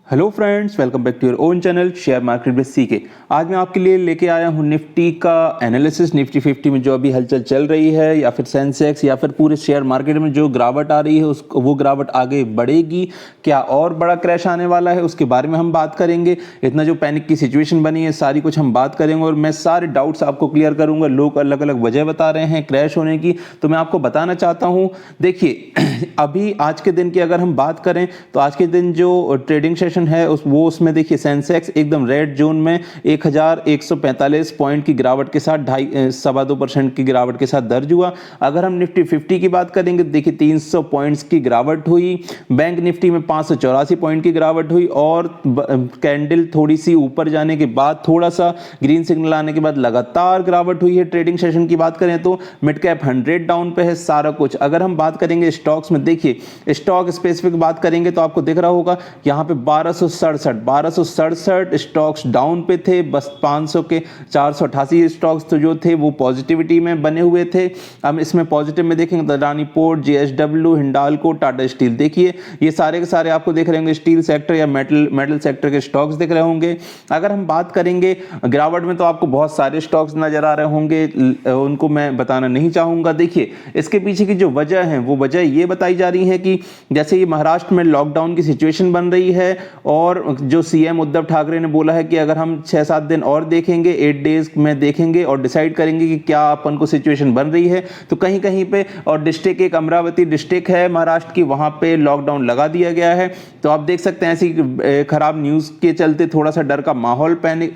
Hello friends, welcome back to your own channel share market with CK. आज मैं आपके लिए लेके आया हूं निफ्टी का एनालिसिस। निफ्टी 50 में जो अभी हलचल चल रही है या फिर सेंसेक्स या फिर पूरे शेयर मार्केट में जो गिरावट आ रही है उसको वो गिरावट आगे बढ़ेगी, क्या और बड़ा क्रैश आने वाला है उसके बारे में हम बात करेंगे। इतना जो पैनिक की सिचुएशन बनी है सारी कुछ हम बात करेंगे और मैं सारे डाउट्स आपको क्लियर करूंगा। लोग अलग अलग वजह बता रहे हैं क्रैश होने की, तो मैं आपको बताना चाहता हूँ। देखिए अभी आज के दिन की अगर हम बात करें तो आज के दिन जो ट्रेडिंग है उसमें देखिए सेंसेक्स एकदम रेड जोन में 1145 पॉइंट की गिरावट के साथ 2.25% की गिरावट के साथ दर्ज हुआ। अगर हम निफ्टी 50 की बात करेंगे देखिए 300 पॉइंट्स की गिरावट हुई। बैंक निफ्टी में 584 पॉइंट की गिरावट हुई और कैंडल थोड़ी सी ऊपर जाने के बाद थोड़ा सा ग्रीन सिग्नल आने के बाद लगातार गिरावट हुई है। ट्रेडिंग सेशन की बात करें तो मिड कैप 100 डाउन पे है सारा कुछ। अगर हम बात करेंगे स्टॉक्स में, देखिए स्टॉक स्पेसिफिक बात करेंगे तो आपको दिख रहा होगा यहाँ पे 1267 स्टॉक्स डाउन पे थे। बस 500 के 488 स्टॉक्स तो जो थे वो पॉजिटिविटी में बने हुए थे। हम इसमें पॉजिटिव में देखेंगे तो Adani port, JSW, Hindalco, Tata steel, देखिए ये सारे के सारे आपको देख रहे होंगे स्टील सेक्टर या मेटल सेक्टर के स्टॉक्स दिख रहे होंगे। अगर हम बात करेंगे गिरावट में तो आपको बहुत सारे स्टॉक्स नजर आ रहे होंगे, उनको मैं बताना नहीं चाहूंगा। देखिए इसके पीछे की जो वजह है वो वजह ये बताई जा रही है कि जैसे ये महाराष्ट्र में लॉकडाउन की सिचुएशन बन रही है और जो सीएम उद्धव ठाकरे ने बोला है कि अगर हम 6-7 दिन और देखेंगे, 8 डेज में देखेंगे और डिसाइड करेंगे कि क्या अपन को सिचुएशन बन रही है, तो कहीं कहीं पे और डिस्ट्रिक्ट एक अमरावती डिस्ट्रिक्ट है महाराष्ट्र की, वहां पे लॉकडाउन लगा दिया गया है। तो आप देख सकते हैं ऐसी खराब न्यूज के चलते थोड़ा सा डर का माहौल पैनिक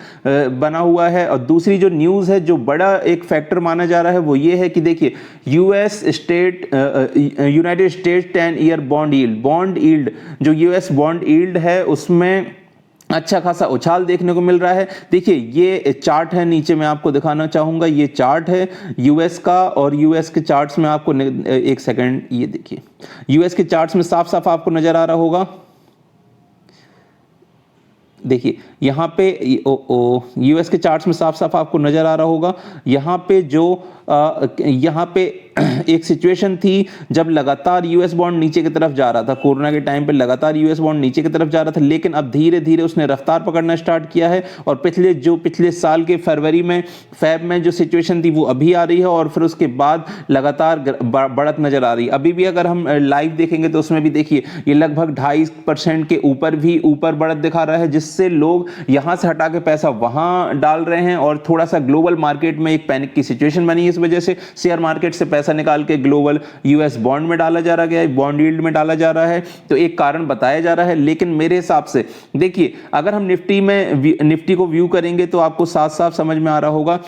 बना हुआ है। और दूसरी जो न्यूज है जो बड़ा एक फैक्टर माना जा रहा है वो ये है कि देखिए United state 10 year bond yield जो यूएस बॉन्ड यील्ड है उसमें अच्छा खासा उछाल देखने को मिल रहा है। देखिए ये चार्ट है, नीचे मैं आपको दिखाना चाहूंगा, ये चार्ट है यूएस का और यूएस के चार्ट्स में आपको एक सेकंड, ये देखिए यूएस के चार्ट्स में साफ साफ आपको नजर आ रहा होगा। देखिए यहाँ पे यूएस के चार्ट्स में साफ साफ आपको नजर आ रहा होगा। यहाँ पे जो यहाँ पे एक सिचुएशन थी जब लगातार यूएस बॉन्ड नीचे की तरफ जा रहा था, कोरोना के टाइम पे लगातार यूएस बॉन्ड नीचे की तरफ जा रहा था, लेकिन अब धीरे धीरे उसने रफ्तार पकड़ना स्टार्ट किया है और पिछले साल के फैब में जो सिचुएशन थी वो अभी आ रही है और फिर उसके बाद लगातार बढ़त नजर आ रही है। अभी भी अगर हम लाइव देखेंगे तो उसमें भी देखिए ये लगभग 2.5% के ऊपर बढ़त दिखा रहा है, जिससे लोग यहां से हटा के पैसा वहां डाल रहे हैं और थोड़ा सा ग्लोबल मार्केट में एक पैनिक की सिचुएशन बनी है। इस वजह से शेयर मार्केट से पैसा निकाल के ग्लोबल यूएस बॉन्ड में डाला जा रहा है, बॉन्ड यील्ड में डाला जा रहा है, तो एक कारण बताया जा रहा है। लेकिन मेरे हिसाब से देखिए अगर हम निफ्टी को व्यू करेंगे तो आपको साफ साफ समझ में आ रहा होगा,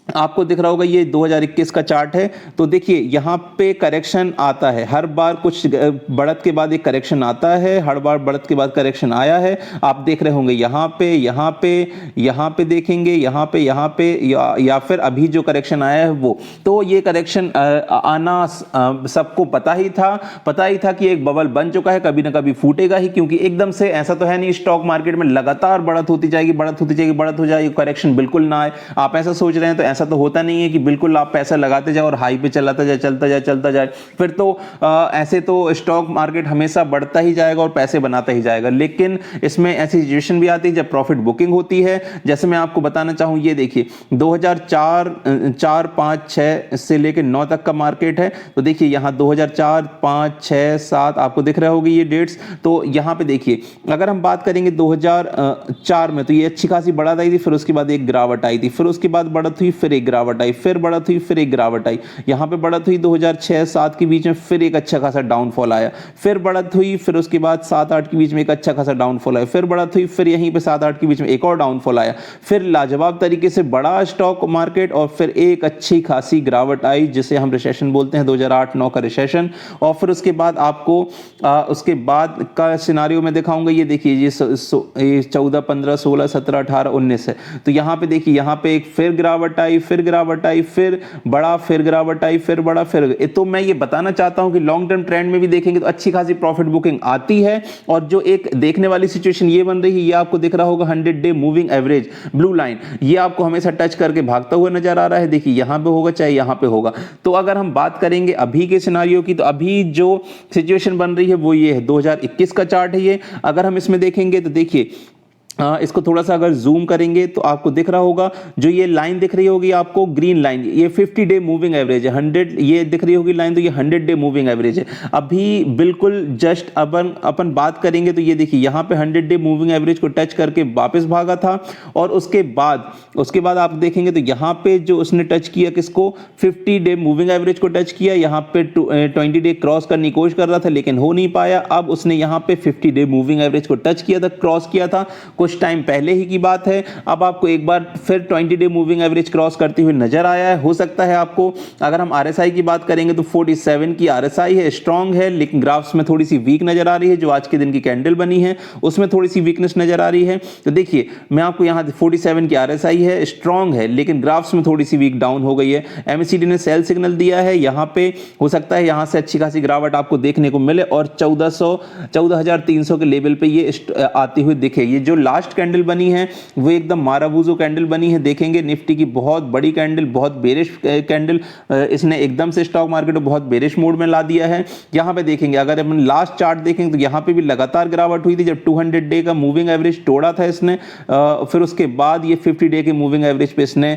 आपको दिख रहा होगा ये 2021 का चार्ट है। तो देखिए यहाँ पे करेक्शन आता है, हर बार कुछ बढ़त के बाद एक करेक्शन आता है, हर बार बढ़त के बाद करेक्शन आया है। आप देख रहे होंगे यहाँ पे देखेंगे यहाँ पे या फिर अभी जो करेक्शन आया है वो, तो ये करेक्शन आना सबको पता ही था कि एक बबल बन चुका है, कभी ना कभी फूटेगा ही, क्योंकि एकदम से ऐसा तो है नहीं स्टॉक मार्केट में लगातार बढ़त होती जाएगी, बढ़त हो जाएगी, करेक्शन बिल्कुल ना आए। आप ऐसा सोच रहे हैं तो ऐसा तो होता नहीं है कि बिल्कुल आप पैसा लगाते जाओ और हाई पे चलता जाए, फिर तो ऐसे तो स्टॉक मार्केट हमेशा बढ़ता ही जाएगा और पैसे बनाता ही जाएगा। लेकिन इसमें ऐसी सिचुएशन भी आती है जब प्रॉफिट बुकिंग होती है। जैसे मैं आपको बताना चाहूं, ये देखिए 2004, 5, 6 से लेकर 9 तक का मार्केट है। तो देखिए यहाँ 2004, 5, 6, 7 आपको दिख रहे होंगे ये डेट्स। तो यहाँ पे देखिए अगर हम बात करेंगे 2004 में तो ये अच्छी खासी बढ़त आई थी, फिर उसके बाद एक गिरावट आई थी, फिर उसके बाद बढ़त हुई, फिर एक गिरावट आई, फिर बढ़त हुई, फिर एक गिरावट आई। यहां पे बढ़त हुई 2006-7 के बीच में, फिर एक अच्छा खासा डाउनफॉल आया, फिर बढ़त हुई, फिर उसके बाद 7-8 के बीच में एक अच्छा खासा डाउनफॉल आया, फिर बढ़त हुई, फिर यहीं पे 7-8 के बीच में एक और डाउनफॉल आया, फिर लाजवाब तरीके से बड़ा स्टॉक मार्केट और फिर एक अच्छी खासी गिरावट आई जिसे हम रिसेशन बोलते हैं, 2008-9 का रिसेशन। और फिर उसके बाद आपको उसके बाद का सिनारियो में दिखाऊंगा। ये देखिए ये 14, 15, 16, 17, 18, 19 है। तो यहां पे देखिए यहां पे एक फिर गिरावट आई, आई, फिर गिरावट आई, फिर बड़ा, फिर गिरावट आई, फिर बड़ा, फिर। तो मैं ये बताना चाहता हूं कि लॉन्ग टर्म ट्रेंड में भी देखेंगे तो अच्छी खासी प्रॉफिट बुकिंग आती है। और जो एक देखने वाली सिचुएशन ये बन रही है, ये आपको दिख रहा होगा 100 day moving average blue line, ये आपको हमेशा टच करके भागता हुआ नजर आ रहा है। देखिए यहां पे होगा चाहे यहां पे होगा। तो अगर हम बात करेंगे अभी के सिनारियो की, तो अभी जो सिचुएशन बन रही है वो ये है, 2021 का चार्ट है ये। अगर हम इसमें देखेंगे तो देखिए इसको थोड़ा सा अगर जूम करेंगे तो आपको दिख रहा होगा, जो ये लाइन दिख रही होगी आपको ग्रीन लाइन, ये 50 डे मूविंग एवरेज है। 100 ये दिख रही होगी लाइन, तो ये 100 डे मूविंग एवरेज है। अभी बिल्कुल जस्ट अपन बात करेंगे तो ये देखिए यहाँ पे 100 डे मूविंग एवरेज को टच करके वापस भागा था। और उसके बाद आप देखेंगे तो यहाँ पे जो उसने टच किया किसको, 50 डे मूविंग एवरेज को टच किया। यहाँ पे 20 डे क्रॉस करने की कोशिश कर रहा था लेकिन हो नहीं पाया। अब उसने यहाँ पे 50 डे मूविंग एवरेज को टच किया था, क्रॉस किया था, कुछ टाइम पहले ही की बात है। अब आपको एक बार फिर 20 डे मूविंग एवरेज क्रॉस करते हुए नजर आया है। हो सकता है आपको, अगर हम आरएसआई की बात करेंगे तो 47 की आरएसआई है, स्ट्रांग है, लेकिन ग्राफ्स में थोड़ी सी वीक नजर आ रही है। जो आज के दिन की कैंडल बनी है उसमें थोड़ी सी वीकनेस नजर आ रही है। तो देखिए मैं आपको यहां 47 की आरएसआई है, स्ट्रांग है, लेकिन ग्राफ्स में थोड़ी सी वीक डाउन हो गई है। एमएसीडी ने सेल सिग्नल दिया है, यहां पे हो सकता है यहां से अच्छी खासी गिरावट आपको देखने को मिले और 14,300 के लेवल पे ये आती हुई दिखे। ये जो लास्ट कैंडल बनी है वो एकदम माराबूजो कैंडल बनी है। देखेंगे निफ्टी की बहुत बड़ी कैंडल, बहुत बेरिश कैंडल, इसने एकदम से स्टॉक मार्केट को बहुत बेरिश मोड में ला दिया है। यहां पे देखेंगे, अगर अपन लास्ट चार्ट देखेंगे तो यहां पे भी लगातार गिरावट हुई थी। जब 200 डे का मूविंग एवरेज तोड़ा था इसने, फिर उसके बाद ये 50 डे के मूविंग एवरेज पे इसने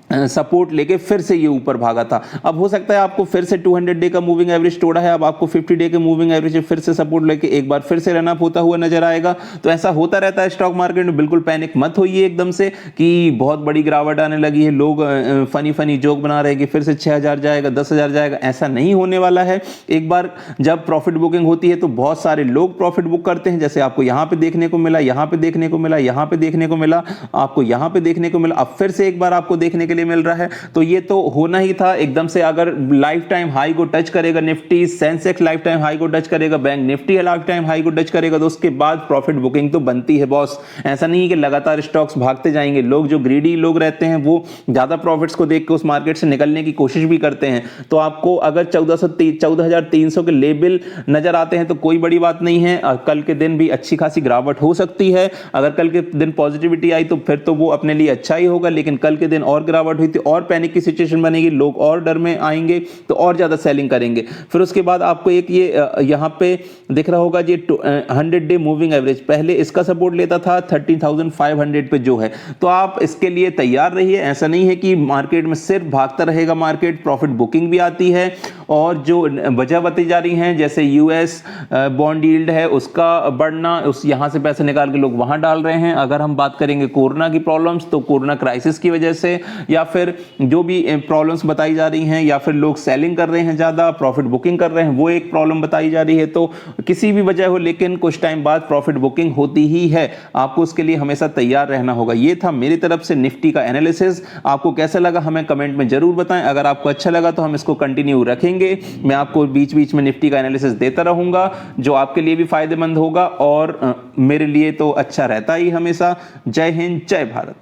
सपोर्ट लेके फिर से ये ऊपर भागा था। अब हो सकता है आपको फिर से 200 डे का मूविंग एवरेज तोड़ा है, अब आपको 50 डे के मूविंग एवरेज फिर से सपोर्ट लेके एक बार फिर से रन अप होता हुआ नजर आएगा। तो ऐसा होता रहता है स्टॉक मार्केट में। बिल्कुल पैनिक मत होइए एकदम से कि बहुत बड़ी गिरावट आने लगी है, लोग फनी जोक बना रहे हैं कि फिर से 6,000 जाएगा, 10,000 जाएगा। ऐसा नहीं होने वाला है। एक बार जब प्रॉफिट बुकिंग होती है तो बहुत सारे लोग प्रॉफिट बुक करते हैं, जैसे आपको यहां पे देखने को मिला, यहां पे देखने को मिला, यहां पे देखने को मिला, आपको यहां पे देखने को मिला, अब फिर से एक बार आपको देखने के लिए मिल रहा है। तो ये तो होना ही था एकदम से। अगर लाइफ टाइम हाई को टच करेगा Nifty, Sensex life time high को टच करेगा, bank Nifty life time high को टच करेगा, तो उसके बाद प्रॉफिट बुकिंग तो बनती है बॉस। ऐसा नहीं है कि लगातार स्टॉक्स भागते जाएंगे। लोग जो ग्रीडी लोग रहते हैं वो ज्यादा प्रॉफिट्स को देख के उस मार्केट से निकलने की कोशिश भी करते हैं। तो आपको अगर 14,300 के लेवल नजर आते हैं तो कोई बड़ी बात नहीं है। कल के दिन भी अच्छी खासी गिरावट हो सकती है। अगर कल के दिन पॉजिटिविटी आई तो फिर तो वो अपने लिए अच्छा ही होगा, लेकिन कल के दिन और गिरावट हुई तो और पैनिक की सिचुएशन बनेगी, लोग और डर में आएंगे तो और ज्यादा सेलिंग करेंगे। फिर उसके बाद आपको एक ये यहां पे दिख रहा होगा ये 100 डे मूविंग एवरेज, पहले इसका सपोर्ट लेता था 13,500 पे जो है। तो आप इसके लिए तैयार रहिए। ऐसा नहीं है कि मार्केट में सिर्फ भागता रहेगा मार्केट, प्रॉफिट बुकिंग भी आती है। और जो वजह बताई जा रही हैं, जैसे यूएस बॉन्ड यील्ड है उसका बढ़ना, उस यहां से पैसे निकाल के लोग वहां डाल रहे हैं। अगर हम बात करेंगे कोरोना की प्रॉब्लम्स, तो कोरोना क्राइसिस की वजह से या फिर जो भी प्रॉब्लम्स बताई जा रही हैं, या फिर लोग सेलिंग कर रहे हैं, ज्यादा प्रॉफिट बुकिंग कर रहे हैं, वो एक प्रॉब्लम बताई जा रही है। तो किसी भी वजह हो, लेकिन कुछ टाइम बाद प्रॉफिट बुकिंग होती ही है। आपको उसके लिए हमेशा तैयार रहना होगा। ये था मेरी तरफ से निफ्टी का एनालिसिस। आपको कैसा लगा हमें कमेंट में जरूर बताएं। अगर आपको अच्छा लगा तो हम इसको कंटिन्यू रखेंगे। मैं आपको बीच बीच में निफ्टी का एनालिसिस देता रहूंगा, जो आपके लिए भी फायदेमंद होगा और मेरे लिए तो अच्छा रहता ही हमेशा। जय हिंद, जय भारत।